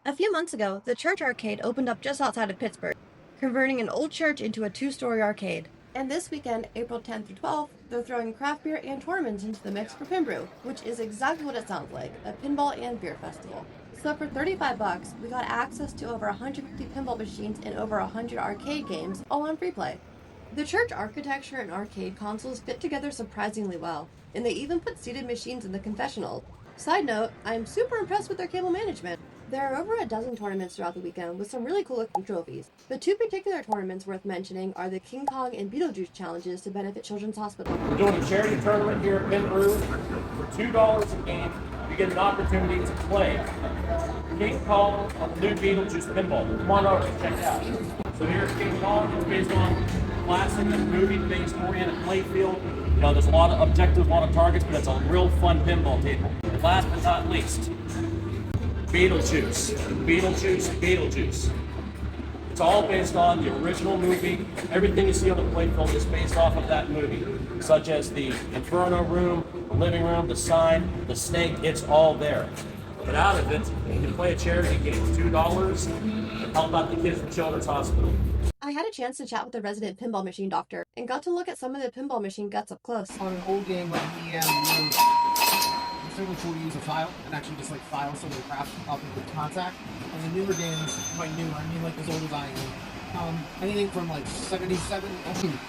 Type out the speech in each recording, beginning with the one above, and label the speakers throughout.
Speaker 1: A few months ago, the Church Arcade opened up just outside of Pittsburgh, converting an old church into a two-story arcade. And this weekend, April 10th through 12th, they're throwing craft beer and tournaments into the mix for PinBrew, which is exactly what it sounds like, a pinball and beer festival. So for $35, we got access to over 150 pinball machines and over 100 arcade games, all on free play. The church architecture and arcade consoles fit together surprisingly well, and they even put seated machines in the confessional. Side note, I'm super impressed with their cable management. There are over a dozen tournaments throughout the weekend with some really cool looking trophies. The two particular tournaments worth mentioning are the King Kong and Beetlejuice challenges to benefit Children's Hospital.
Speaker 2: We're doing a charity tournament here at PinBrew. For $2 a game, you get an opportunity to play King Kong on the new Beetlejuice pinball. Come on over and check it out. So here's King Kong. It's based on classic movie-based oriented playfield. You know, there's a lot of objectives, a lot of targets, but it's a real fun pinball table. And last but not least, Beetlejuice. Beetlejuice. It's all based on the original movie. Everything you see on the playfield is based off of that movie, such as the Inferno room, the living room, the sign, the snake. It's all there. But out of it, you can play a charity game, $2, and help out the kids from Children's Hospital.
Speaker 1: I had a chance to chat with the resident pinball machine doctor and got to look at some of the pinball machine guts up close.
Speaker 3: On an old game like EM, it's really cool to use a file and actually just like file some of the crap up with contact. And the newer games, by newer, I mean like as old as I am. Anything from like 77,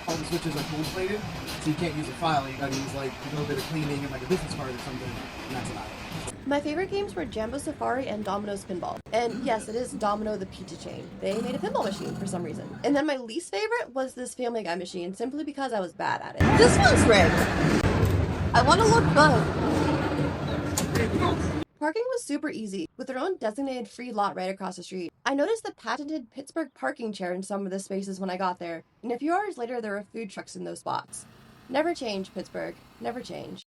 Speaker 3: all the switches are gold plated, so you can't use a file, you gotta use like a little bit of cleaning and like a business card or something, and that's about it.
Speaker 1: My favorite games were Jambo Safari and Domino's Pinball. And yes, it is Domino the pizza chain. They made a pinball machine for some reason. And then my least favorite was this Family Guy machine, simply because I was bad at it. This one's rigged! I want to look good! Parking was super easy, with their own designated free lot right across the street. I noticed the patented Pittsburgh parking chair in some of the spaces when I got there, and a few hours later there were food trucks in those spots. Never change, Pittsburgh. Never change.